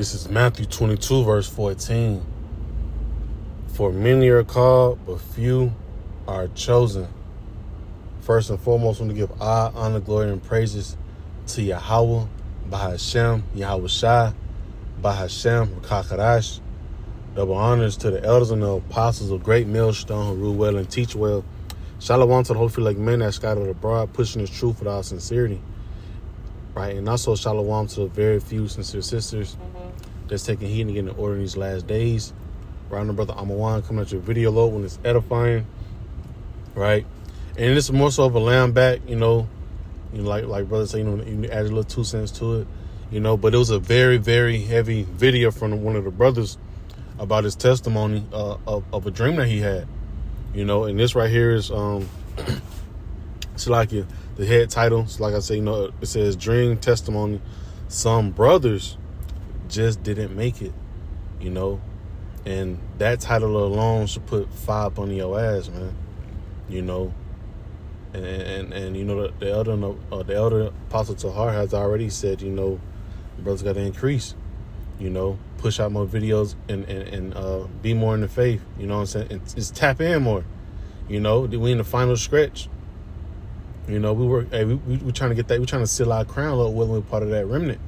This is Matthew 22, verse 14. For many are called, but few are chosen. First and foremost, I want to give honor, glory, and praises to Yahweh, Bahashem, Yahweh Shai, Bahashem, Rakakarash. Double honors to the elders and the apostles of Great Millstone who rule well and teach well. Shalom to the hopefully like men that scattered abroad, pushing this truth without sincerity. Right, and also shalom to the very few sincere sisters that's taking heed and getting order in these last days. Right, and brother Amawan coming at your video load when it's edifying. Right, and it's more so of a lamb back, like brother say, you add a little 2 cents to it, but it was a very, very heavy video from one of the brothers about his testimony of a dream that he had, and this right here is it's like the head title. So like I say, it says dream testimony. Some brothers just didn't make it, and that title alone should put 5 on your ass, man. And the elder Apostle Tahar has already said, brothers got to increase, push out more videos and be more in the faith. You know what I'm saying? It's tap in more. We in the final stretch. We trying to get that. We trying to seal our crown, Lord willing, we're part of that remnant.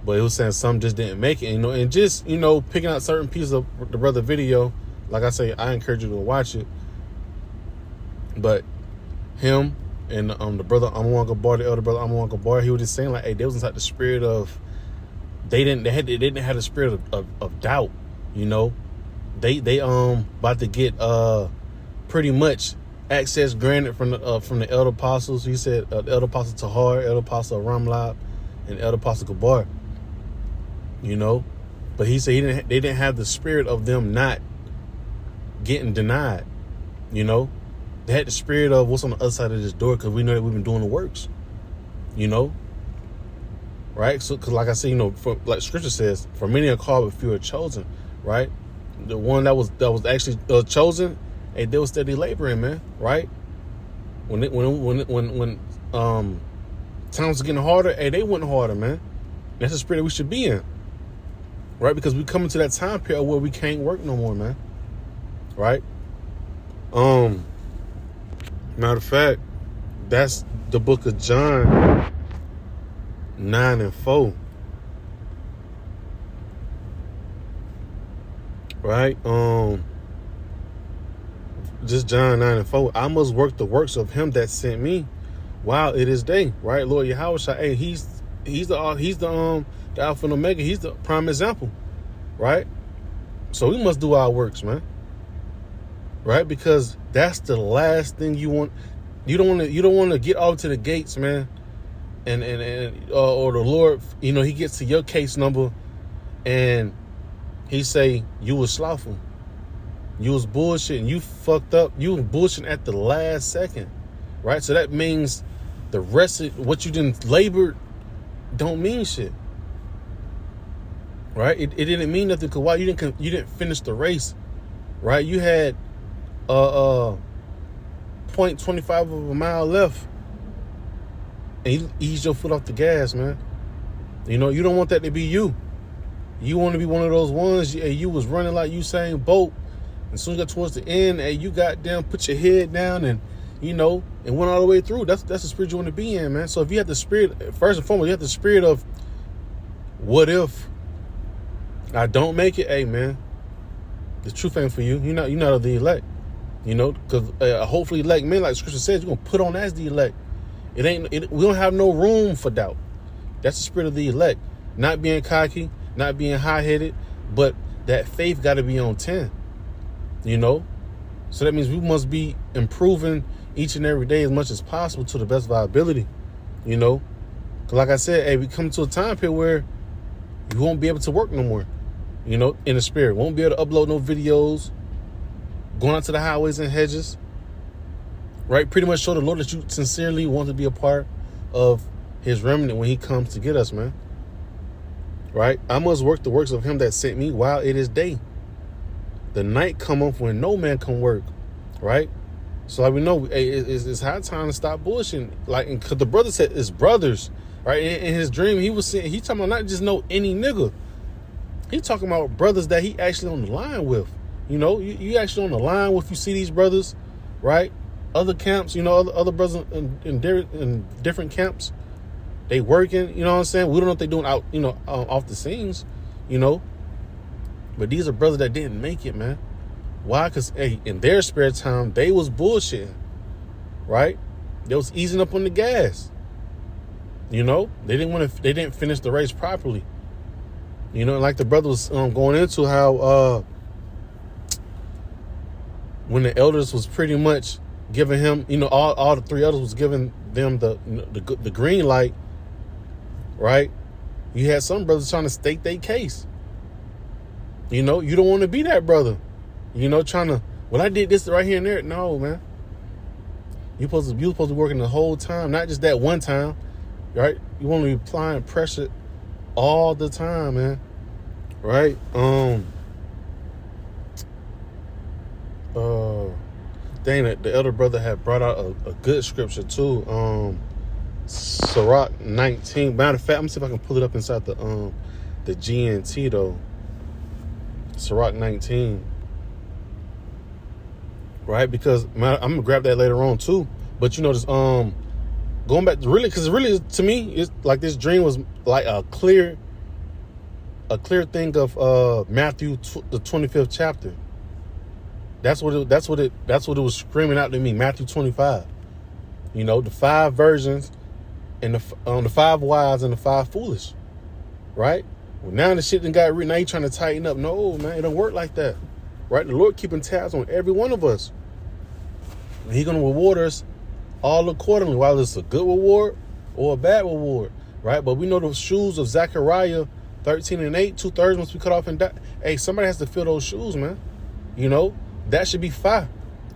But it was saying some just didn't make it. And just picking out certain pieces of the brother video. Like I say, I encourage you to watch it. But him and the brother Amawan Gabar, the elder brother Amawan Gabar, he was just saying like, hey, there was like the spirit of they didn't have the spirit of doubt. They about to get pretty much access granted from the elder apostles. He said the elder apostle Tahar, elder apostle Ramlab, and elder apostle Gabar. But he said they didn't have the spirit of them not getting denied. They had the spirit of what's on the other side of this door, because we know that we've been doing the works. Right? So, because like I said, like Scripture says, for many are called, but few are chosen. Right? The one that was actually chosen, hey, they were steady laboring, man. Right? When times was getting harder, hey, they went harder, man. That's the spirit that we should be in. Right? Because we come into that time period where we can't work no more, man. Right? Matter of fact, that's the book of John 9 and 4. Right? Just John 9 and 4. I must work the works of him that sent me while it is day. Right? Lord Yahweh Shai, hey, he's the Alpha and Omega. He's the prime example. Right? So we must do our works, man. Right? Because that's the last thing you want. You don't want to get off to the gates, man. And or the Lord, he gets to your case number and he say you was slothful. You was bullshitting. You fucked up. You was bullshitting at the last second. Right? So that means the rest of what you didn't labor don't mean shit. Right? It didn't mean nothing, because why? You didn't finish the race. Right? You had 0.25 of a mile left, and you ease your foot off the gas, man. You don't want that to be you. You want to be one of those ones. You was running like Usain Bolt, and as soon as you got towards the end, you goddamn put your head down and and went all the way through. That's the spirit you want to be in, man. So if you have the spirit, first and foremost, you have the spirit of, what if I don't make it? Hey, man, the truth ain't for you. You're not of the elect. Because hopefully elect men, like Scripture says, you're going to put on as the elect. We don't have no room for doubt. That's the spirit of the elect. Not being cocky, not being high-headed, but that faith got to be on 10. So that means we must be improving each and every day as much as possible to the best of our ability. Because like I said, hey, we come to a time period where you won't be able to work no more, in the spirit. Won't be able to upload no videos, going out to the highways and hedges, right? Pretty much show the Lord that you sincerely want to be a part of his remnant when he comes to get us, man. Right? I must work the works of him that sent me while it is day. The night cometh when no man can work, right? So like we know, hey, it's high time to stop bullshitting. Like, because the brother said it's brothers right? In his dream, he talking about not just no any nigga. He talking about brothers that he actually on the line with. You know, you actually on the line with. You see these brothers, right? Other camps, you know, other brothers in different camps. They working, you know what I'm saying? We don't know what they doing out, you know, off the scenes, you know. But these are brothers that didn't make it, man. Why? Because, hey, in their spare time, they was bullshitting, right? They was easing up on the gas. You know, they didn't finish the race properly. You know, like the brother was going into how when the elders was pretty much giving him, you know, all the three elders was giving them the green light, right? You had some brothers trying to state their case. You know, you don't want to be that brother. You know, trying to, well, I did this right here and there. No, man. You supposed to be working the whole time, not just that one time, right? You want to be applying pressure all the time, man. Right? Dang it, the elder brother had brought out a good scripture too. Sirach 19. Matter of fact, I'm gonna see if I can pull it up inside the GNT though. Sirach 19. Right? Because I'm gonna grab that later on too. But you know, just going back to really, because really to me, it's like this dream was like a clear thing of Matthew the 25th chapter. That's what it was screaming out to me. Matthew 25. You know, the 5 virgins and the 5 wise and the 5 foolish. Right? Well, now the shit done got written. Now you trying to tighten up. No, man, it don't work like that. Right? The Lord keeping tabs on every one of us. And He's gonna reward us all accordingly, whether it's a good reward or a bad reward. Right? But we know the shoes of Zechariah 13:8, 2/3 must be cut off and die. Hey, somebody has to fill those shoes, man. You know, that should be fire.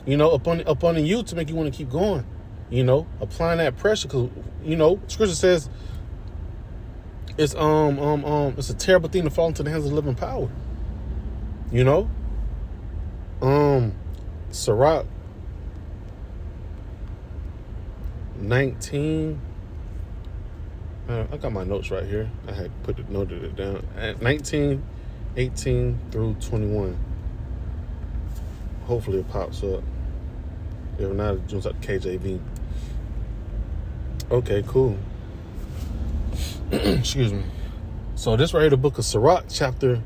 You know, upon you to make you want to keep going. You know, applying that pressure, because you know, Scripture says it's a terrible thing to fall into the hands of the living power. You know, Sirach 19. I got my notes right here. I had noted it down. At 19, 18 through 21. Hopefully it pops up. If not, it jumps out to KJV. Okay, cool. Excuse me. So this right here, the book of Sirach, chapter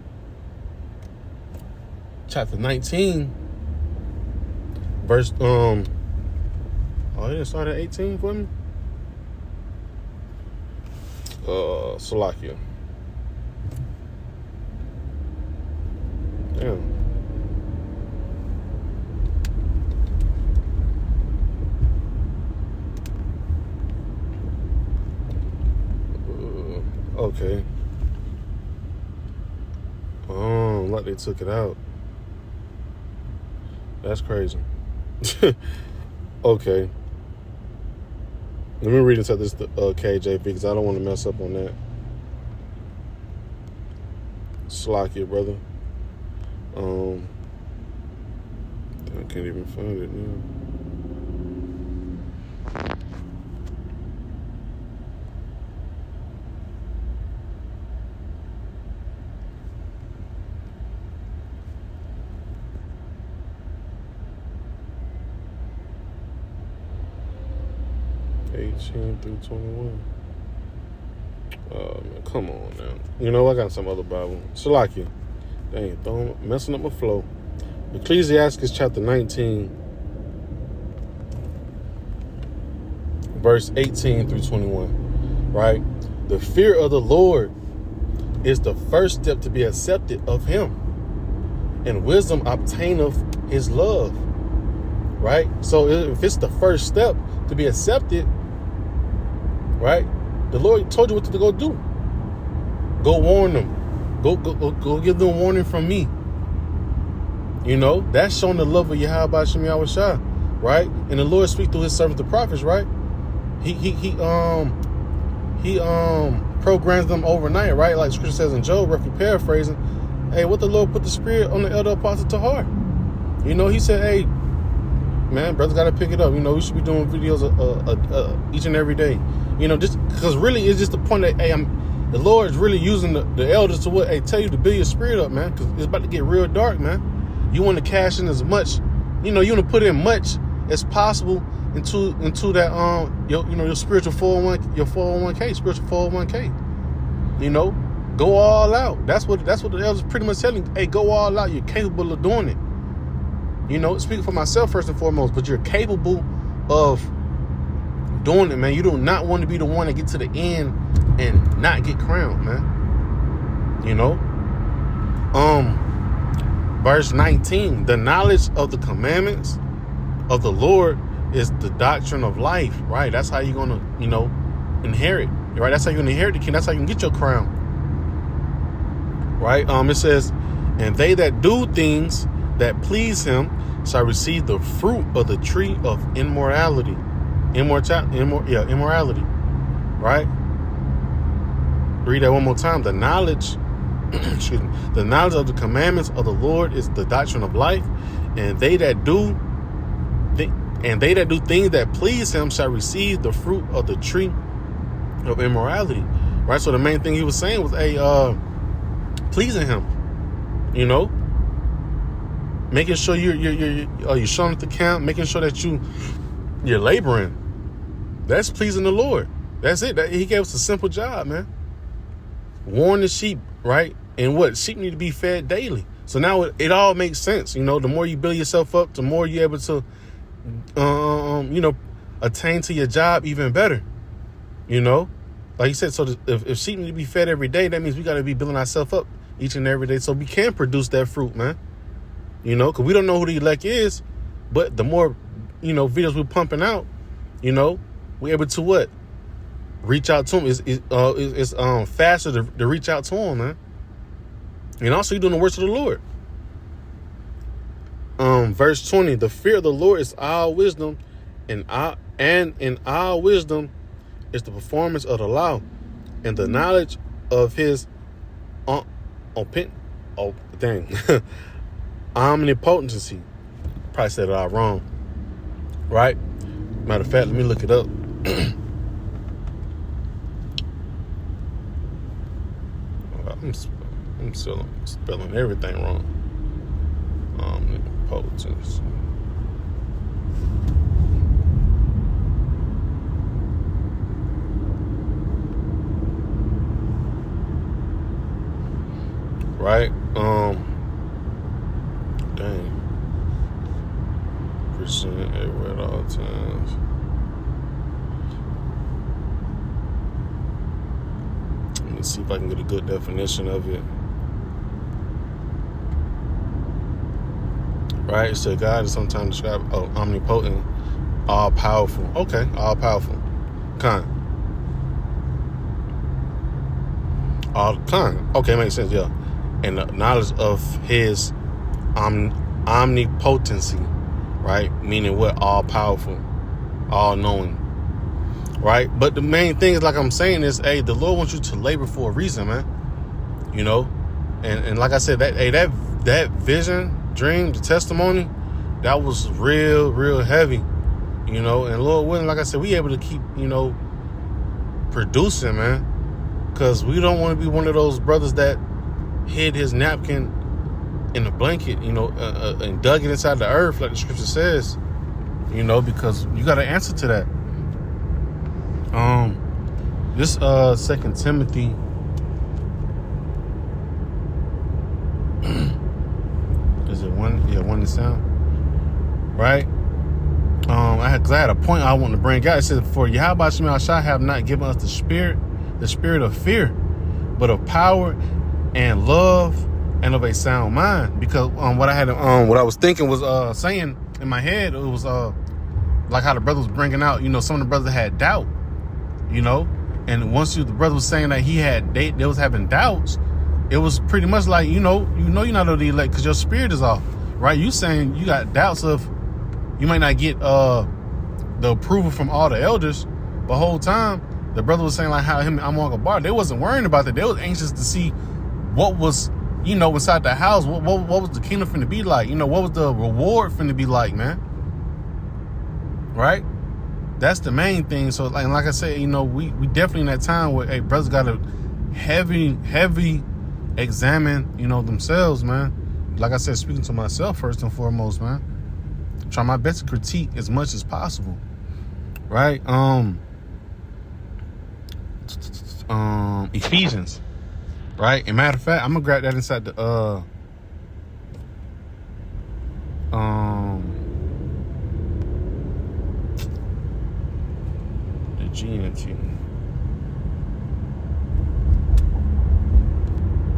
19, verse oh, it didn't start at 18 for me. Salakia. Damn. Okay. Like they took it out. That's crazy. Okay. Let me read inside this KJV because I don't want to mess up on that. Slakia, brother. I can't even find it now. Through 21. Man, come on now. You know, I got some other Bible. Salakia. Dang, messing up my flow. Ecclesiastes chapter 19, verse 18 through 21. Right? The fear of the Lord is the first step to be accepted of Him, and wisdom obtaineth His love. Right? So if it's the first step to be accepted, right? The Lord told you what to go do. Go warn them. Go give them a warning from me. You know, that's showing the love of Yahweh Shem Yahushua, right? And the Lord speaks through His servant, the prophets, right? He programs them overnight, right? Like Scripture says in Job, roughly paraphrasing. Hey, what the Lord put the Spirit on the elder apostle to heart. You know, He said, hey, man. Brothers got to pick it up. You know, we should be doing videos each and every day. You know, just because really it's just the point that, hey, the Lord's really using the elders to what? Hey, tell you to build your spirit up, man, because it's about to get real dark, man. You want to cash in as much, you know, you want to put in much as possible into that your spiritual 401k, spiritual 401k. You know, go all out. That's what the elders pretty much telling you. Hey, go all out. You're capable of doing it. You know, speaking for myself first and foremost, but you're capable of doing it, man. You do not want to be the one to get to the end and not get crowned, man. You know? Verse 19, the knowledge of the commandments of the Lord is the doctrine of life, right? That's how you're gonna, you know, inherit, right? That's how you're gonna inherit the kingdom. That's how you can get your crown, right? It says, and they that do things that please him shall receive the fruit of the tree of immorality, right? Read that one more time. The knowledge, excuse me, the knowledge of the commandments of the Lord is the doctrine of life, and they that do things that please him shall receive the fruit of the tree of immorality, right? So the main thing he was saying was, pleasing him, you know, making sure you're showing up the camp, making sure that you're laboring. That's pleasing the Lord. That's it. He gave us a simple job, man. Warn the sheep, right? And what? Sheep need to be fed daily. So now it all makes sense. You know, the more you build yourself up, the more you're able to, attain to your job even better. You know, like you said, so if sheep need to be fed every day, that means we got to be building ourselves up each and every day so we can produce that fruit, man. You know, because we don't know who the elect is, but the more, videos we're pumping out, we're able to what? Reach out to them. It's faster to reach out to them, man. And also, you're doing the works of the Lord. Verse 20, the fear of the Lord is our wisdom, and in our wisdom is the performance of the law, and the knowledge of his omnipotency. Probably said it all wrong, right? Matter of fact, let me look it up. I'm still spelling everything wrong. Omnipotence. Right? Dang. Present everywhere at all times. Let me see if I can get a good definition of it. Right? So God is sometimes described omnipotent, all powerful. Okay, all powerful. All kind. Okay, makes sense, yeah. And the knowledge of his omnipotency, right? Meaning what? All powerful, all knowing, right? But the main thing is, like I'm saying, is, hey, the Lord wants you to labor for a reason, man. And like I said, that vision, dream, the testimony, that was real heavy, and Lord willing, like I said, we able to keep, producing, man, because we don't want to be one of those brothers that hid his napkin in a blanket, and dug it inside the earth, like the scripture says, because you got to answer to that. This 2 Timothy, is it one? Yeah, 1 to 7, right? I had a point I wanted to bring out. It said, "For Yahweh Shai have not given us the spirit of fear, but of power and love and of a sound mind." Because what I was thinking was saying in my head, it was like how the brother was bringing out, some of the brothers had doubt, and once the brother was saying that they was having doubts, it was pretty much like, you're not of the elect because your spirit is off, right? You saying you got doubts of, you might not get the approval from all the elders, but the whole time the brother was saying like how him and Amon Bar, they wasn't worrying about that. They was anxious to see what was, inside the house, what was the kingdom finna be like? What was the reward finna be like, man? right? That's the main thing. So like I said, you know, we definitely in that time where, hey, brothers got to heavy examine, you know, themselves, man. Like I said, speaking to myself first and foremost, man. Try my best to critique as much as possible, right? Ephesians, right? And matter of fact, I'm gonna grab that inside the GNT,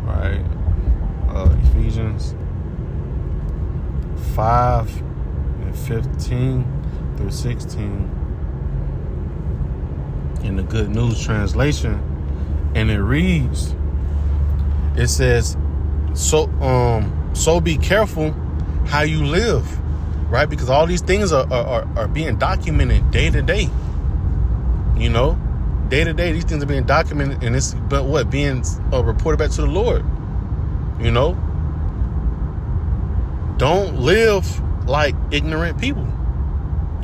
right? Ephesians 5:15-16 in the Good News translation, and it reads, it says, so be careful how you live, right? Because all these things are being documented day to day. You know, day to day, these things are being documented, and it's being reported back to the Lord. You know, don't live like ignorant people,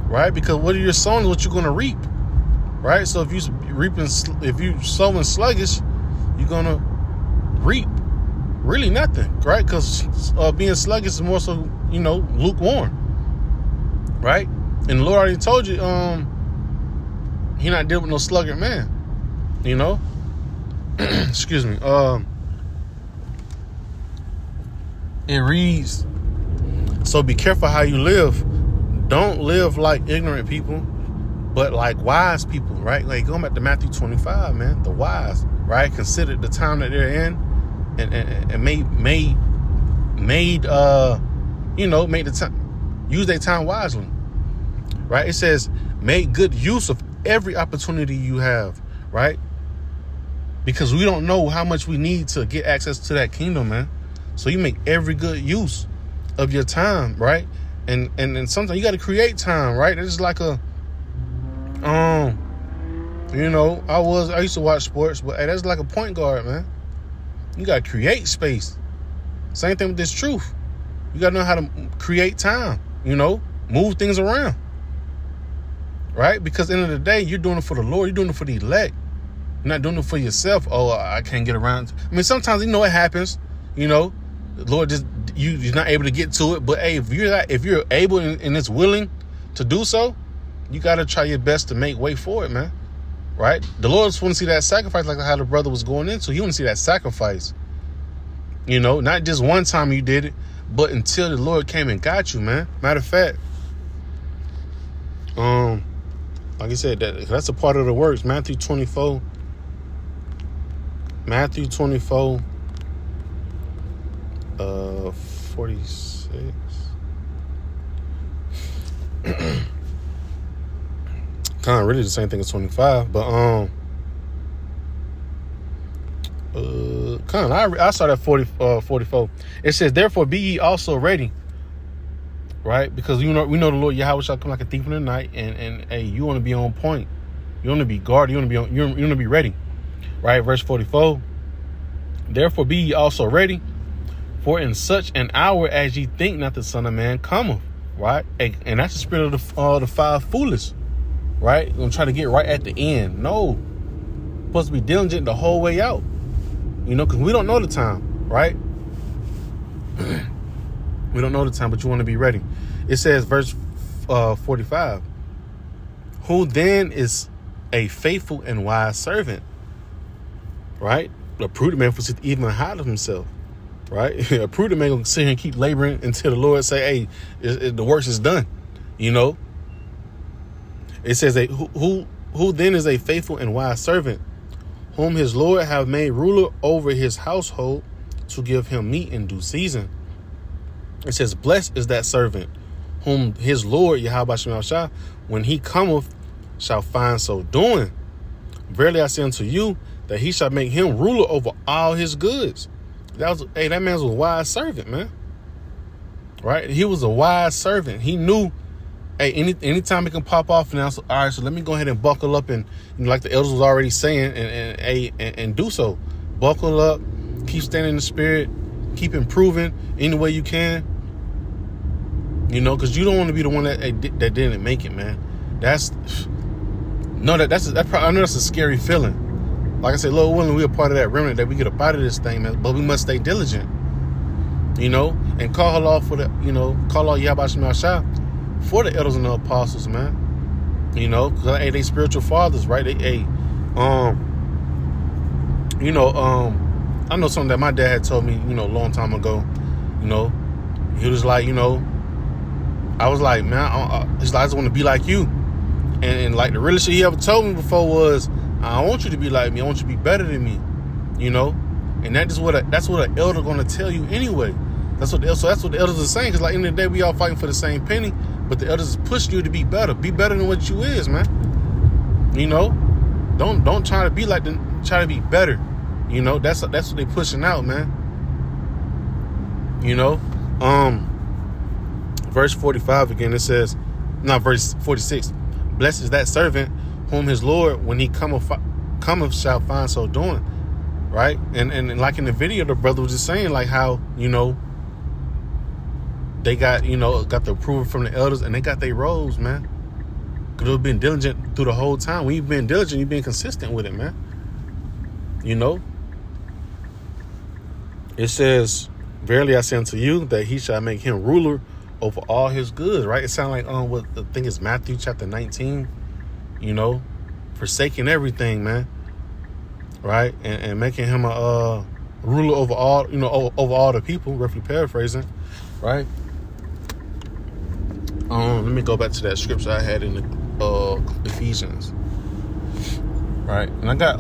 right? Because what are your sowing is what you're going to reap, right? So if you sowing sluggish, you're going to reap really nothing, right? Because being sluggish is more so, you know, lukewarm, right? And the Lord already told you, He not dealing with no sluggard man, you know. Excuse me. It reads, so be careful how you live. Don't live like ignorant people, but like wise people, right? Like going back to Matthew 25, man, the wise, right? Consider the time that they're in, and made the time, use their time wisely, right? It says, make good use of every opportunity you have, right? Because we don't know how much we need to get access to that kingdom, man. So you make every good use of your time, right? And sometimes you got to create time, right? It's like a, you know, I used to watch sports, but hey, that's like a point guard, man. You got to create space. Same thing with this truth. You got to know how to create time, you know, move things around. Right? Because at the end of the day, you're doing it for the Lord. You're doing it for the elect. You're not doing it for yourself. Oh, I can't get around. I mean, sometimes, you know, it happens. You know, the Lord just, you're not able to get to it. But hey, if you're able and it's willing to do so, you got to try your best to make way for it, man. Right? The Lord just want to see that sacrifice, like how the brother was going into. He want to see that sacrifice. You know, not just one time you did it, but until the Lord came and got you, man. Matter of fact, like I said, that's a part of the works. Matthew 24, 46. Kind of really the same thing as 25, but I started at 44. It says, therefore be ye also ready. Right? Because we know the Lord Yahweh shall come like a thief in the night, and hey, you want to be on point. You want to be guarded. You want to be ready. Right? Verse 44. Therefore be ye also ready, for in such an hour as ye think not the Son of Man cometh. Right? And that's the spirit of the five foolish. Right? You're gonna try to get right at the end. No. You're supposed to be diligent the whole way out. You know, because we don't know the time. Right? We don't know the time, but you want to be ready. It says, verse 45, who then is a faithful and wise servant, right? A prudent man forsooth even hide of himself, right? A prudent man will sit here and keep laboring until the Lord say, hey, the work is done, you know? It says, who then is a faithful and wise servant, whom his Lord have made ruler over his household to give him meat in due season. It says, blessed is that servant whom his Lord, Yahweh Shem Shah, when he cometh, shall find so doing. Verily I say unto you, that he shall make him ruler over all his goods. That man was a wise servant, man. Right? He was a wise servant. He knew, hey, anytime it can pop off now. So, all right, so let me go ahead and buckle up and like the elders was already saying, and do so. Buckle up, keep standing in the spirit, keep improving any way you can. You know, because you don't want to be the one that didn't make it, man. That's I know that's a scary feeling. Like I said, Lord willing, we're a part of that remnant that we get up out of this thing, man. But we must stay diligent, and call Allah for the, call Allah Yahweh Shema Shah for the elders and the apostles, man. Because hey, they spiritual fathers, right? I know something that my dad had told me, a long time ago. He was like, I was like, man, I just want to be like you. And like the realest shit he ever told me before was, I don't want you to be like me. I want you to be better than me. And that's what an elder gonna tell you anyway. So that's what the elders are saying. Because like in the day, we all fighting for the same penny, but the elders is pushing you to be better. Be better than what you is, man. Don't try to be like them. Try to be better. That's what they pushing out, man. Verse 45 again. It says, verse 46. Blessed is that servant whom his Lord, when he cometh shall find so doing. Right? And like in the video, the brother was just saying like how, they got the approval from the elders and they got their roles, man. Because they've been diligent through the whole time. When you've been diligent, you've been consistent with it, man. It says, verily I say unto you that he shall make him ruler over all his goods, right? It sounds like what the thing is, Matthew chapter 19, forsaking everything, man, right? And making him a ruler over all, over all the people, roughly paraphrasing, right? Let me go back to that scripture I had in the Ephesians, right? And I got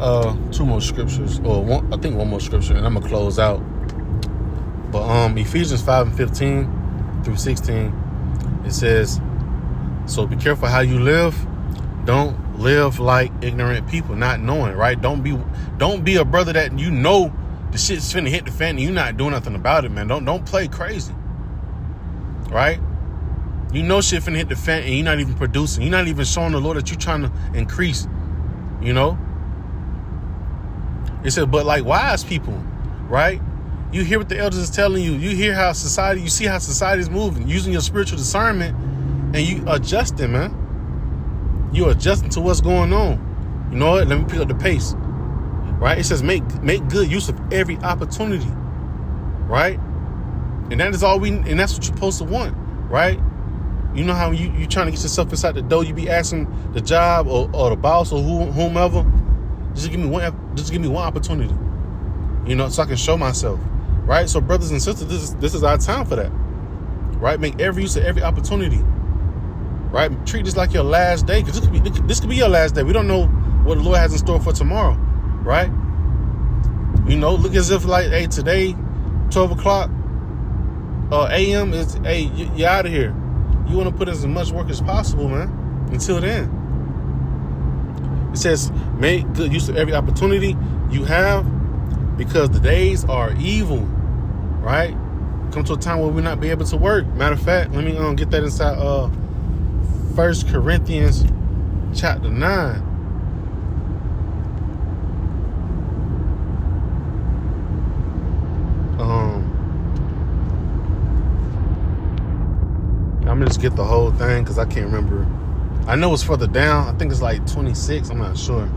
two more scriptures, or one more scripture, and I'm gonna close out. But Ephesians 5:15 through 16, it says, so be careful how you live. Don't live like ignorant people, not knowing, right? Don't be a brother that the shit's finna hit the fan and you not doing nothing about it, man. Don't play crazy, right? Shit finna hit the fan and you're not even producing. You're not even showing the Lord that you're trying to increase, It said, but like wise people, right? You hear what the elders is telling you. You hear how you see how society is moving, using your spiritual discernment, and you adjusting, man. You adjusting to what's going on. You know what? Let me pick up the pace, right? It says make good use of every opportunity, right? And that is all and that's what you're supposed to want, right? You know how you trying to get yourself inside the door, you be asking the job or the boss or whomever, just give me one opportunity, so I can show myself, right? So brothers and sisters, this is our time for that, right? Make every use of every opportunity, right? Treat this like your last day, because this could be your last day. We don't know what the Lord has in store for tomorrow, right? Look as if like, hey, today, 12 o'clock a.m. is, hey, you're out of here. You want to put in as much work as possible, man, until then. It says, make good use of every opportunity you have, because the days are evil, right? Come to a time where we'll not be able to work. Matter of fact, let me get that inside 1 Corinthians chapter 9. I'm gonna just get the whole thing because I can't remember. I know it's further down. I think it's like 26. I'm not sure.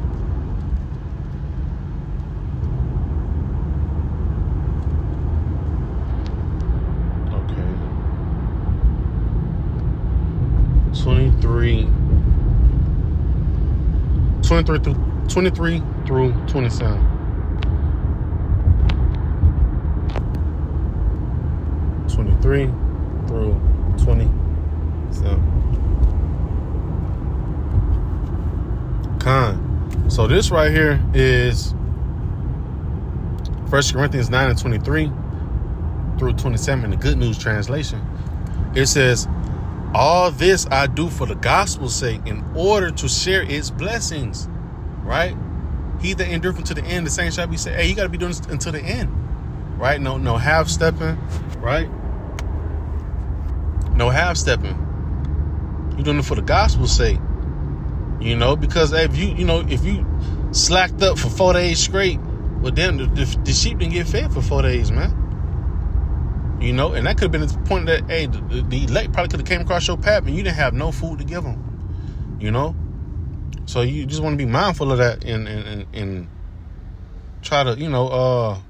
Okay. 23 through 27. 23 through 27. So this right here is 1 Corinthians 9:23 through 27 in the Good News translation. It says, all this I do for the gospel's sake, in order to share its blessings, right? He that endureth unto the end, the same shall be saved. Hey, you got to be doing this until the end, right? No half stepping, right? No half stepping. You're doing it for the gospel's sake, because if you slacked up for 4 days straight, well, then the sheep didn't get fed for 4 days, man. And that could have been the point that, hey, the elect probably could have came across your path and you didn't have no food to give them. you know? So you just want to be mindful of that and try to,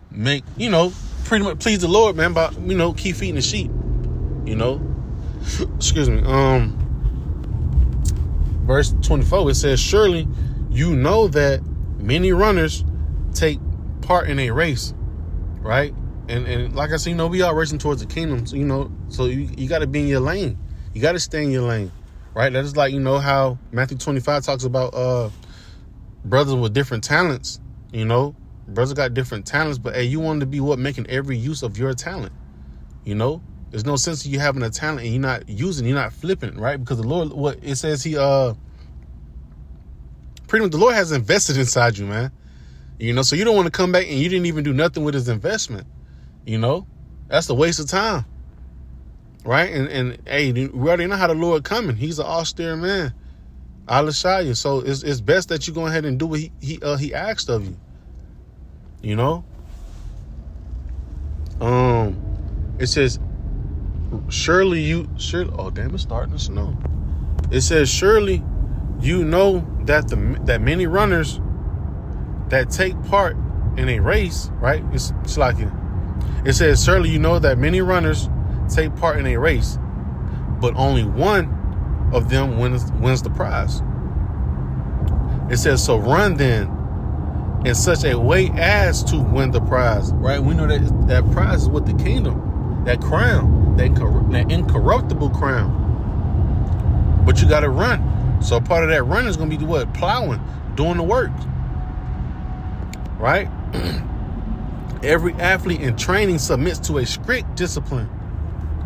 make, pretty much please the Lord, man, by, keep feeding the sheep, excuse me. Verse 24, it says, surely you know that many runners take part in a race, right? And like I said, we are racing towards the kingdom, so you got to be in your lane. You got to stay in your lane, right? That is like, how Matthew 25 talks about brothers with different talents, Brothers got different talents, but, hey, you want to be making every use of your talent, There's no sense of you having a talent and you're not using, you're not flipping, right? Because the Lord, what it says, he, pretty much the Lord has invested inside you, man. So you don't want to come back and you didn't even do nothing with his investment. That's a waste of time, right? And hey, we already know how the Lord coming. He's an austere man, Alashaya. So it's best that you go ahead and do what he asked of you. It says, surely, oh damn, it's starting to snow. It says, surely you know that that many runners that take part in a race, right? It's like it says, surely you know that many runners take part in a race, but only one of them wins the prize. It says, so run then in such a way as to win the prize, right? We know that prize is with the kingdom, that crown, that incorruptible crown. But you got to run. So part of that run is going to be what? Plowing, doing the work, right? Every athlete in training submits to a strict discipline,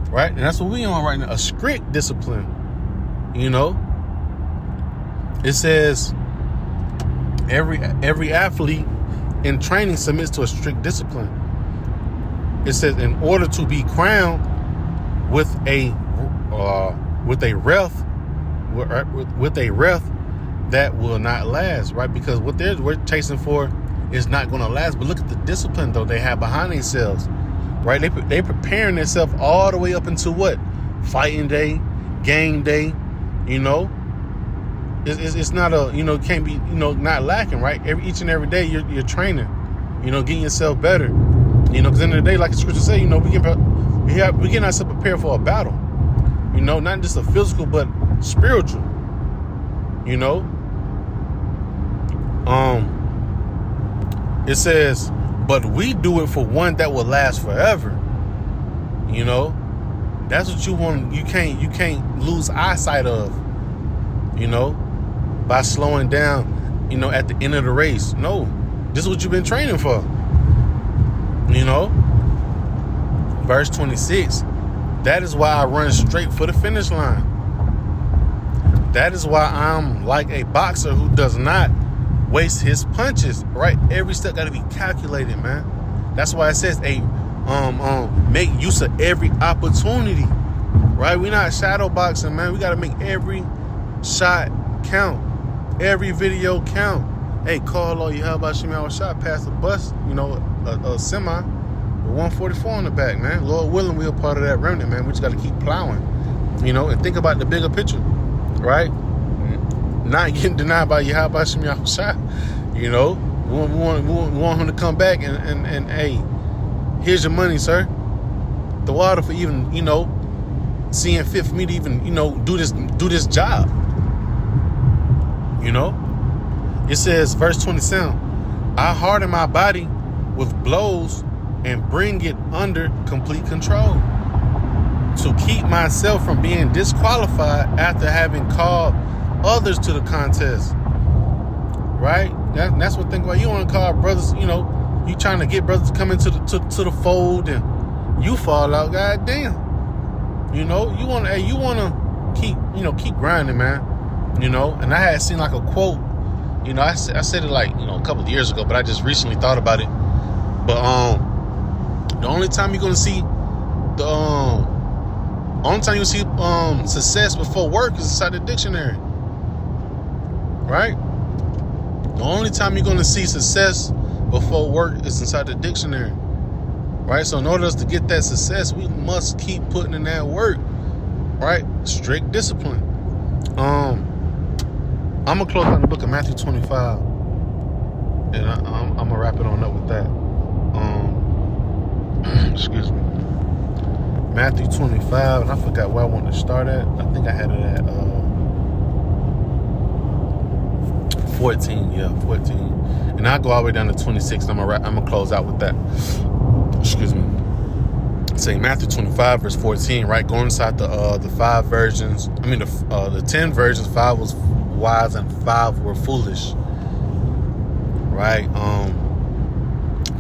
right? And that's what we on right now, a strict discipline. It says every athlete in training submits to a strict discipline. It says in order to be crowned with a wreath that will not last, right? Because what we're chasing for is not going to last. But look at the discipline though they have behind themselves, right? They preparing themselves all the way up into what? Fighting day, game day, It's not can't be, not lacking, right? Each and every day you're training, getting yourself better, because at the end of the day, like the scripture say, we getting ourselves prepared for a battle, not just a physical, but spiritual, It says, but we do it for one that will last forever, That's what you want. You can't lose eyesight of, by slowing down, at the end of the race. No, this is what you've been training for. Verse 26, that is why I run straight for the finish line. That is why I'm like a boxer who does not waste his punches, right? Every step got to be calculated, man. That's why it says make use of every opportunity, right? We're not shadow boxing, man. We got to make every shot count. Every video count. Hey, call all you how about Shimmy? I was shot past a bus, a semi with 144 on the back, man. Lord willing, we're a part of that remnant, man. We just got to keep plowing, and think about the bigger picture, right? Not getting denied by you how about Shimmy? I was shot, We want him to come back and hey, here's your money, sir. The water for even, seeing fit for me to even, do this job. It says, verse 27, I harden my body with blows and bring it under complete control to keep myself from being disqualified after having called others to the contest. Right? That's what thing about you want to call brothers, you trying to get brothers to come into the fold and you fall out, god damn. You want to keep grinding, man. And I had seen like a quote, I said it like, a couple of years ago, but I just recently thought about it. But the only time you're gonna see success before work is inside the dictionary. Right? The only time you're gonna see success before work is inside the dictionary. Right? So in order to get that success, we must keep putting in that work. Right? Strict discipline. I'm going to close out the book of Matthew 25. And I'm going to wrap it on up with that. Excuse me. Matthew 25. And I forgot where I wanted to start at. I think I had it at 14. Yeah, 14. And I'll go all the way down to 26. And I'm going to close out with that. Excuse me. Saying Matthew 25 verse 14, right? Going inside the 5 virgins. I mean the 10 virgins, 5 was wise and 5 were foolish. Right?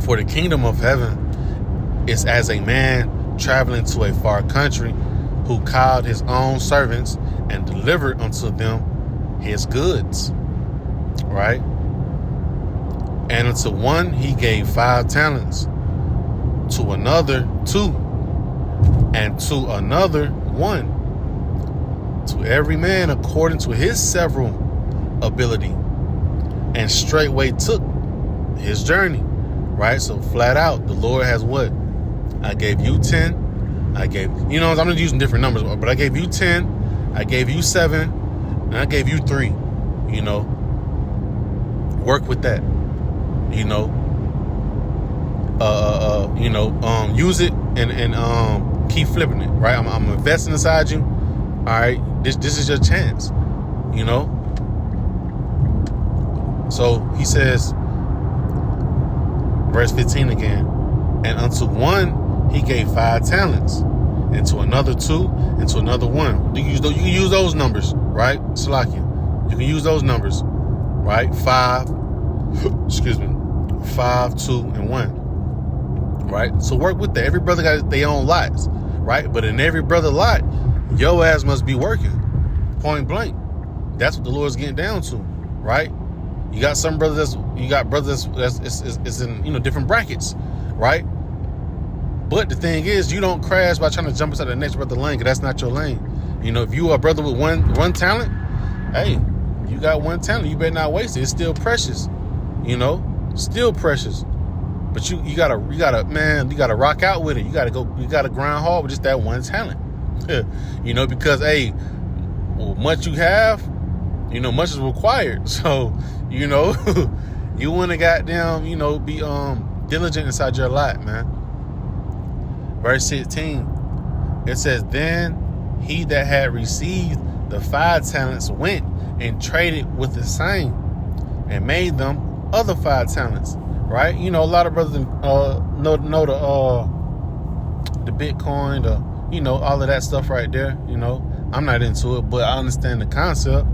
For the kingdom of heaven is as a man traveling to a far country, who called his own servants and delivered unto them his goods. Right? And unto one he gave 5 talents, to another 2, and to another 1, to every man according to his several ability, and straightway took his journey. Right? So flat out, the Lord has what? I gave you 10. I gave, I'm not using different numbers, but I gave you 10. I gave you 7, and I gave you 3. Work with that. Use it and keep flipping it, right? I'm investing inside you. All right, this is your chance, So he says, verse 15 again, and unto one he gave 5 talents, and to another 2, and to another 1. You can use those numbers, right? Salakia. You can use those numbers, right? 5, excuse me, 5, 2, and 1. Right? So work with that. Every brother got their own lots, right? But in every brother lot, your ass must be working. Point blank. That's what the Lord's getting down to, right? You got some brothers that's in different brackets, right? But the thing is, you don't crash by trying to jump inside the next brother lane, because that's not your lane. If you are a brother with one talent, hey, you got 1 talent, you better not waste it. It's still precious, still precious. But you gotta rock out with it. You gotta grind hard with just that 1 talent. Because much you have, much is required. So, you wanna goddamn, be diligent inside your lot, man. Verse 16, it says, then he that had received the 5 talents went and traded with the same, and made them other 5 talents. Right? A lot of brothers know the Bitcoin, all of that stuff right there. I'm not into it, but I understand the concept.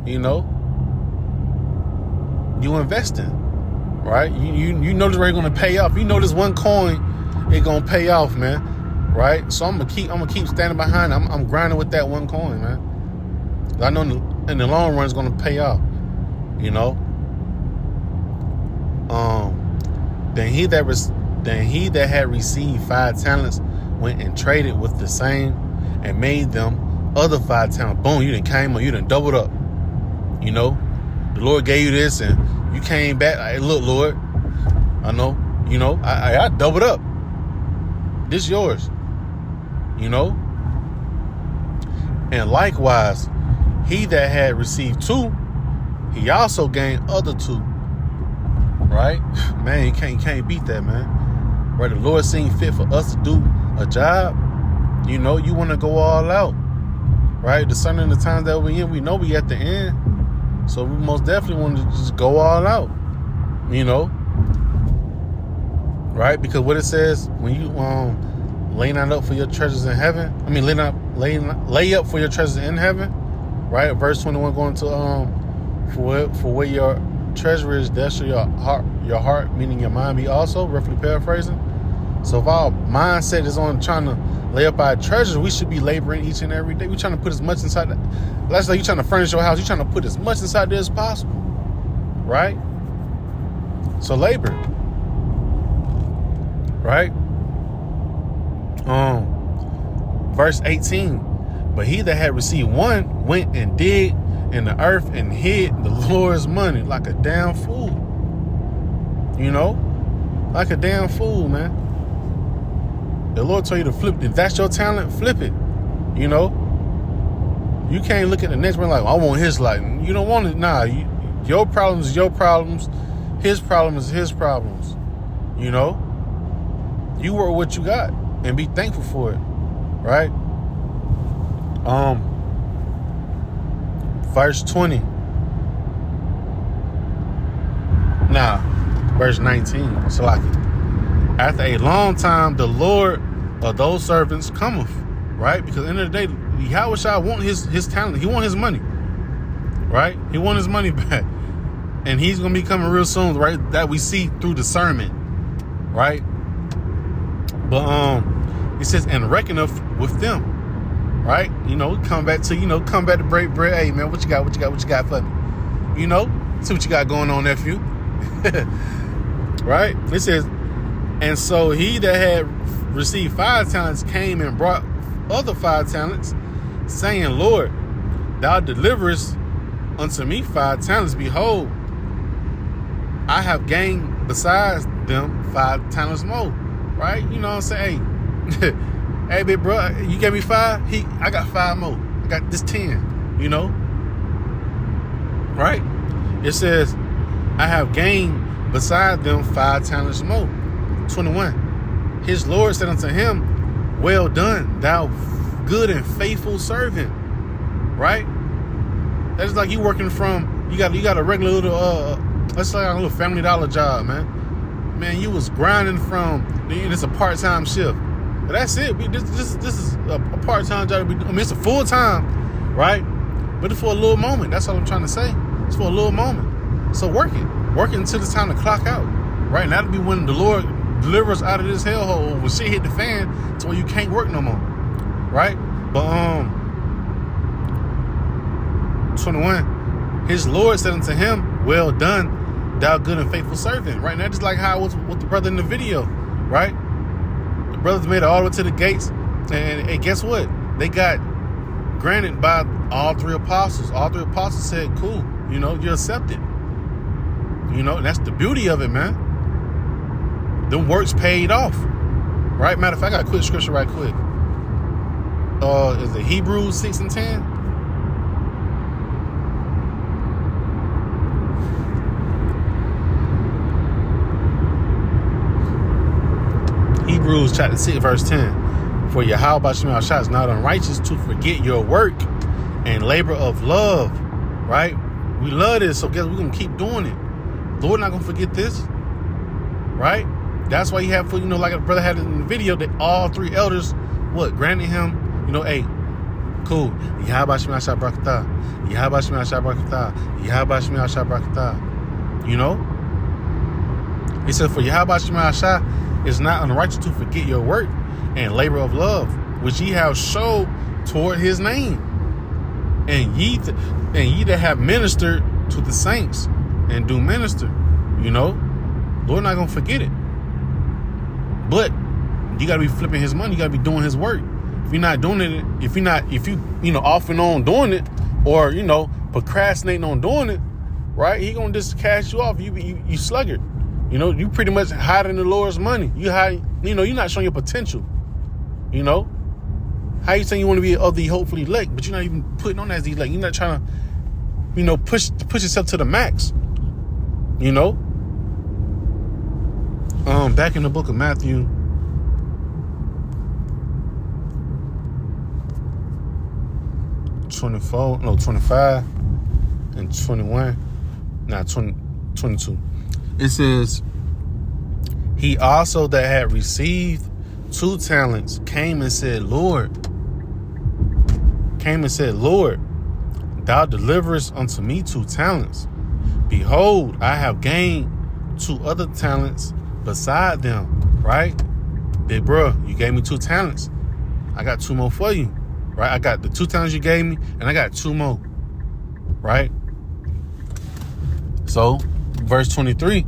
You investing, right? You know this rate going to pay off. This 1 coin, it going to pay off, man. Right? So I'm gonna keep standing behind it. I'm grinding with that 1 coin, man. I know in the long run it's going to pay off. Then he that had received 5 talents went and traded with the same, and made them other 5 talents. Boom, you done came up, you done doubled up. The Lord gave you this, and you came back. Hey, look, Lord, I know, I doubled up. This yours. And likewise, he that had received 2, he also gained other 2. Right? Man, you can't beat that, man. Right? The Lord seemed fit for us to do a job. You want to go all out. Right? Discerning the times that we're in, we know we at the end. So we most definitely want to just go all out. Right? Because what it says, when you lay not up for your treasures in heaven, lay up for your treasures in heaven. Right? Verse 21 going to for where your treasure is, there shall your heart, meaning your mind, be also, roughly paraphrasing. So if our mindset is on trying to lay up our treasures, we should be laboring each and every day. We're trying to put as much inside that. Let's say you're trying to furnish your house, you're trying to put as much inside there as possible. Right? So labor. Right? Verse 18. But he that had received 1 went and digged in the earth and hid the Lord's money, like a damn fool. Like a damn fool, man. The Lord told you to flip. If that's your talent, flip it. You can't look at the next one like, I want his life. You don't want it. Nah, your problems is your problems. His problem is his problems. You know? You work what you got and be thankful for it. Right? Verse 20. Now, verse 19. So like, after a long time, the Lord of those servants cometh. Right? Because at the end of the day, Yahushua want his talent. He want his money. Right? He want his money back. And he's going to be coming real soon, right? That we see through discernment. Right? But it says, and reckoneth with them. Right? You know, come back to break bread. Hey man, what you got for me? You know, see what you got going on, nephew. Right? It says, and so he that had received 5 talents came and brought other 5 talents, saying, Lord, thou deliverest unto me 5 talents. Behold, I have gained besides them 5 talents more. Right? You know what I'm saying? Hey, hey, big bro, you gave me 5? I got 5 more. I got this 10. You know? Right? It says, I have gained beside them 5 talents more. 21. His Lord said unto him, well done, thou good and faithful servant. Right? That's like you working from, you got a regular little, let's say a little Family Dollar job, man. Man, you was grinding from, it's a part-time shift. But that's it. This is a part-time job. I mean, it's a full-time, right? But it's for a little moment. That's all I'm trying to say. It's for a little moment. So work it until it's time to clock out, right? And that'll be when the Lord delivers out of this hellhole when shit hit the fan to where you can't work no more, right? But 21, his Lord said unto him, well done, thou good and faithful servant. Right now, just like how I was with the brother in the video, right? The brothers made it all the way to the gates, and guess what? They got granted by all 3 apostles. All 3 apostles said, cool, you know, you're accepted. You know, and that's the beauty of it, man. Them works paid off. Right? Matter of fact, I got a quick scripture right quick. Is it Hebrews 6 and 10? Hebrews chapter 6, verse 10. For Yahweh Shema Shah is not unrighteous to forget your work and labor of love. Right? We love this, so guess we're going to keep doing it. Lord not going to forget this. Right? That's why you have, you know, like a brother had in the video, that all 3 elders, granted him, you know, hey, cool. Yahweh Shema Shah Barakatah. Yahweh Shema Shah Barakatah. Yahweh Shema Shah Barakatah. You know? He said, for Yahweh Shema Shah is not unrighteous to forget your work and labor of love, which ye have showed toward his name. And ye that have ministered to the saints and do minister, you know, Lord not gonna forget it. But you gotta be flipping his money. You gotta be doing his work. If you're not doing it, if you off and on doing it, or you know procrastinating on doing it, right? He gonna just cash you off. You sluggard. You know, you pretty much hiding the Lord's money. You hide. You know, you're not showing your potential. You know, how you saying you want to be of the hopefully elect, but you're not even putting on as the elect. You're not trying to, you know, push yourself to the max. You know. Back in the book of Matthew, '24, no, 25 and 21, 22. It says, he also that had received 2 talents came and said, Lord, thou deliverest unto me 2 talents. Behold, I have gained 2 other talents beside them. Right? Big bro, you gave me 2 talents. I got 2 more for you. Right? I got the 2 talents you gave me, and I got 2 more. Right? So, verse 23,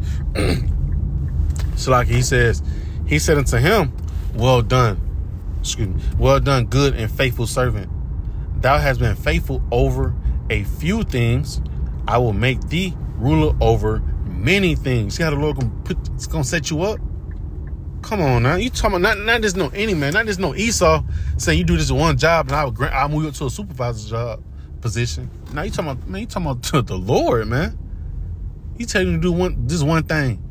so like he said unto him, well done, good and faithful servant. Thou hast been faithful over a few things. I will make thee ruler over many things. See how the Lord gonna set you up? Come on now. You talking about not just no any man, not just no Esau saying you do this one job and I'll move you up to a supervisor's job position. Now you talking about to the Lord, man. He telling you to do this one thing.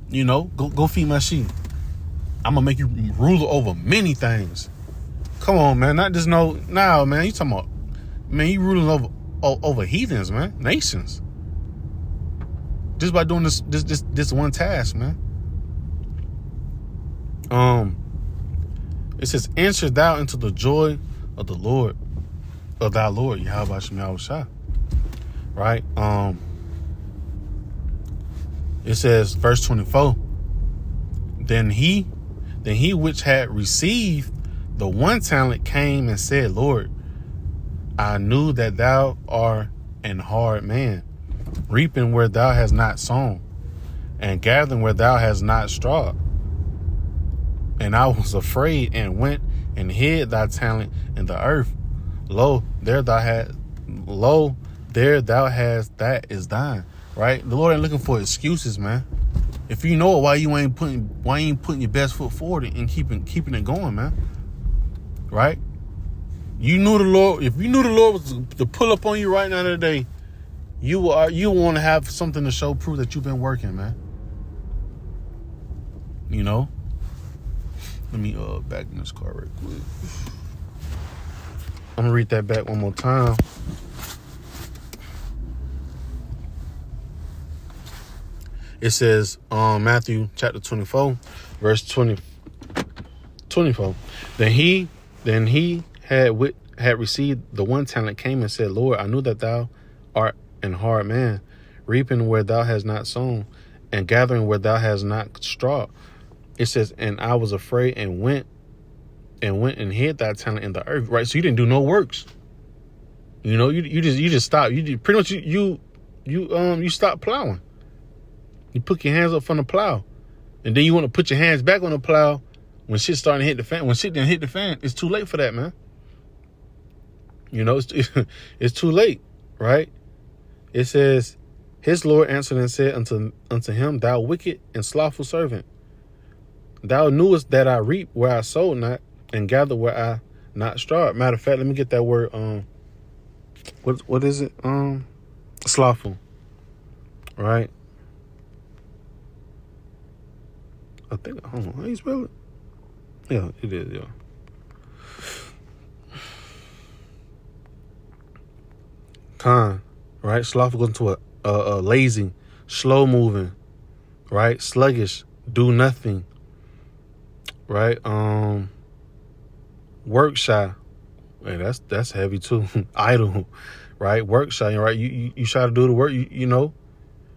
You know, go feed my sheep. I'm gonna make you ruler over many things. Come on, man. Not just man. You talking about, man, you ruling over heathens, man, nations. Just by doing this one task, man. It says, enter thou into the joy of the Lord, of thy Lord, Yahweh Shem Yahushua. Right? It says, verse 24, then he which had received the one talent came and said, Lord, I knew that thou art an hard man, reaping where thou hast not sown, and gathering where thou hast not strawed. And I was afraid and went and hid thy talent in the earth. Lo, there thou hast that is thine. Right? The Lord ain't looking for excuses, man. If you know it, why you ain't putting your best foot forward and keeping it going, man? Right? You knew the Lord. If you knew the Lord was to pull up on you right now today, you want to have something to show proof that you've been working, man. You know. Let me back in this car real quick. I'm gonna read that back one more time. It says, Matthew chapter 24, verse 24. Then he had received the one talent, came and said, Lord, I knew that thou art an hard man, reaping where thou hast not sown, and gathering where thou hast not strawed. It says, and I was afraid and went and hid thy talent in the earth. Right, so you didn't do no works. You know, you just stopped. Pretty much you stopped plowing. You put your hands up from the plow, and then you want to put your hands back on the plow when shit's starting to hit the fan. When shit didn't hit the fan, it's too late for that, man. You know, it's too late, right? It says, his Lord answered and said unto him, thou wicked and slothful servant, thou knewest that I reap where I sowed not, and gather where I not strawed. Matter of fact, let me get that word. What is it? Slothful, right? I think, hold on, how you spell it? Yeah, it is, yeah. Right? Slothful goes into a lazy, slow moving, right? Sluggish, do nothing, right? Work shy. Hey, that's heavy too. Idle, right? Work shy, right? You try to do the work, you know,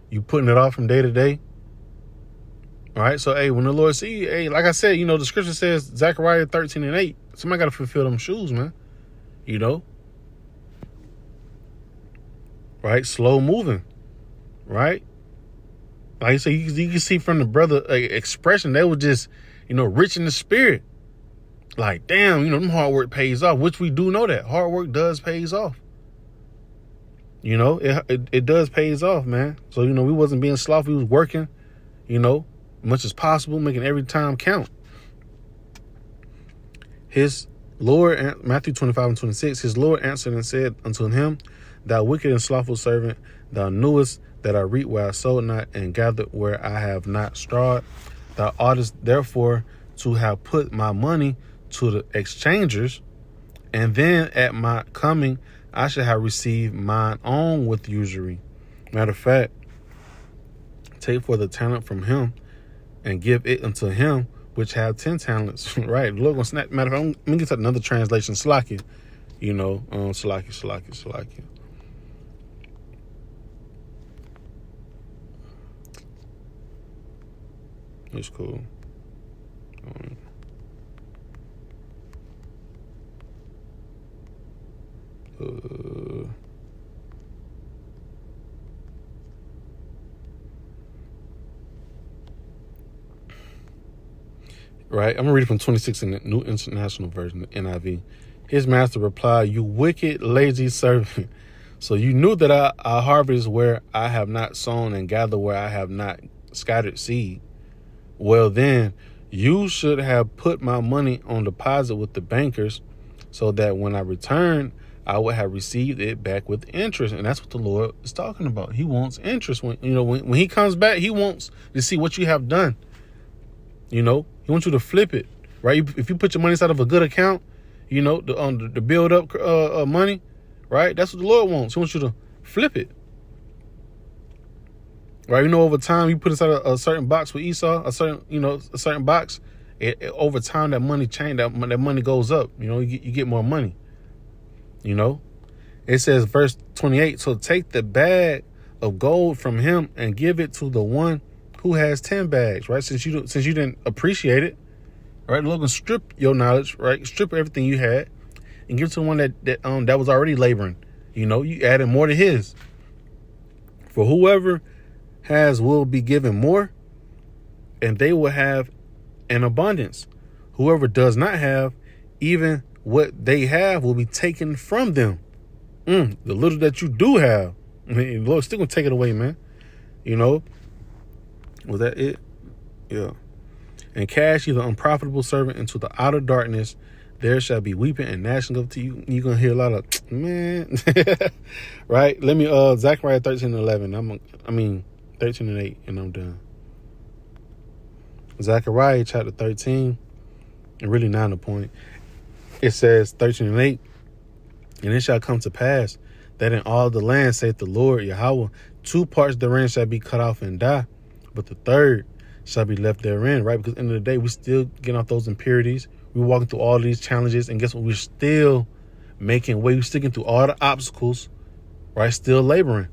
you putting it off from day to day. All right, so, hey, when the Lord see you, hey, like I said, you know, the scripture says, Zechariah 13:8, somebody got to fulfill them shoes, man, you know, right? Slow moving, right? Like I said, you can see from the brother expression, they were just, you know, rich in the spirit. Like, damn, you know, them hard work pays off, which we do know that. Hard work does pays off. You know, it does pays off, man. So, you know, we wasn't being slothful, we was working, you know, much as possible, making every time count. His Lord, Matthew 25:26, his Lord answered and said unto him, thou wicked and slothful servant, thou knewest that I reap where I sowed not, and gathered where I have not strawed. Thou oughtest therefore to have put my money to the exchangers, and then at my coming I should have received mine own with usury. Matter of fact, take for the talent from him, and give it unto him which have 10 talents. Right. Look on snap. Matter of fact, let me get to another translation. Slaki. You know, Slaki. It's cool. Right, I'm gonna read it from 26 in the New International Version, the NIV. His master replied, you wicked, lazy servant. So you knew that I harvest where I have not sown, and gather where I have not scattered seed. Well, then you should have put my money on deposit with the bankers, so that when I return, I would have received it back with interest. And that's what the Lord is talking about. He wants interest. When he comes back, he wants to see what you have done. He wants you to flip it, right? If you put your money inside of a good account, the build up money, right? That's what the Lord wants. He wants you to flip it, right? Over time, you put inside a certain box with Esau, a certain box. Over time, that money that money goes up. You get more money. It says, verse 28. So take the bag of gold from him and give it to the one who has 10 bags, right? Since you didn't appreciate it, right? Look, and strip your knowledge, right? Strip everything you had and give it to the one that was already laboring. You added more to his. For whoever has will be given more, and they will have an abundance. Whoever does not have, even what they have will be taken from them. The little that you do have, the Lord still gonna take it away, man. Was that it? Yeah. And cast you, the unprofitable servant, into the outer darkness. There shall be weeping and gnashing of teeth. You're going to hear a lot of, man. Right? Let me, Zechariah 13:11. 13:8, and I'm done. Zechariah chapter 13, and really 9 the point. It says 13:8, and it shall come to pass that in all the land, saith the Lord Yahweh, 2 parts therein shall be cut off and die, but the third shall be left therein, right? Because at the end of the day, we still getting off those impurities. We're walking through all these challenges, and guess what? We're still making way. We're sticking through all the obstacles, right? Still laboring,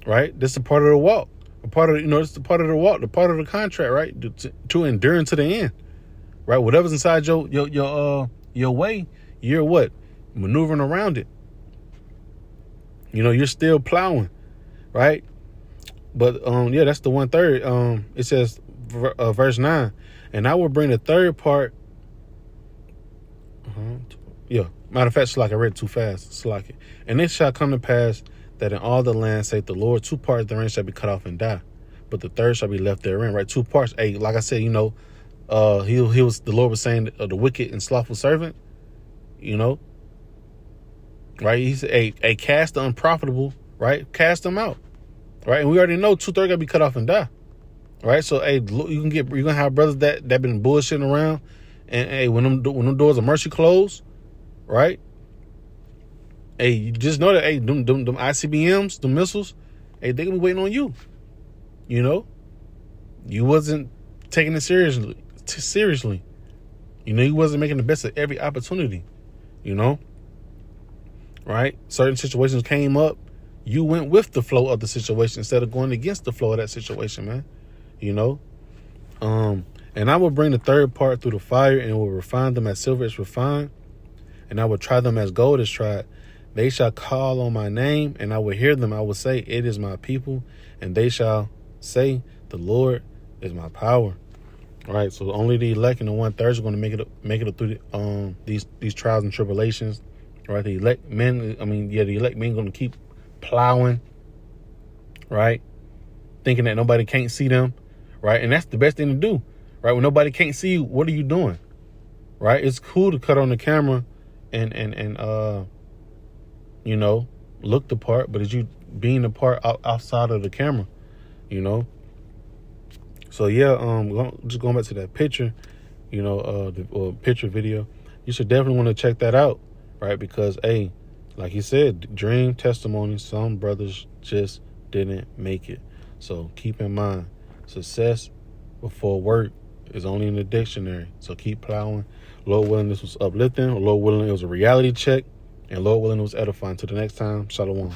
right? This is a part of the walk. This is the part of the walk, the part of the contract, right? To endure into the end, right? Whatever's inside your way, you're what? Maneuvering around it. You're still plowing, right? But that's the 1/3. It says, verse 9, and I will bring the third part. Matter of fact, Slack, I read it too fast. Slack it. And it shall come to pass that in all the land, saith the Lord, 2 parts therein shall be cut off and die, but the third shall be left therein. Right, 2 parts. Hey, like I said, the Lord was saying the wicked and slothful servant. Right. He said, "Hey, cast the unprofitable. Right, cast them out. Right, and we already know 2/3 gotta be cut off and die. Right, so you're gonna have brothers that been bullshitting around, and hey, when them doors of mercy close, right? Hey, you just know that them ICBMs, the missiles, hey, they gonna be waiting on you. You wasn't taking it seriously. You wasn't making the best of every opportunity. Right? Certain situations came up. You went with the flow of the situation instead of going against the flow of that situation, man. And I will bring the third part through the fire, and will refine them as silver is refined, and I will try them as gold is tried. They shall call on my name, and I will hear them. I will say, it is my people, and they shall say, the Lord is my power. All right, so only the elect and the 1/3 are going to make it through these trials and tribulations. Right, the elect men. The elect men going to keep plowing. Right, thinking that nobody can't see them. Right, and that's the best thing to do. Right, when nobody can't see you, what are you doing? Right, it's cool to cut on the camera and look the part, but is you being the part outside of the camera? So yeah, just going back to that picture, the picture video, you should definitely want to check that out, right? Because hey, like you said, dream testimony, some brothers just didn't make it. So keep in mind, success before work is only in the dictionary. So keep plowing. Lord willing, this was uplifting. Lord willing, it was a reality check. And Lord willing, it was edifying. Till the next time, Shalom.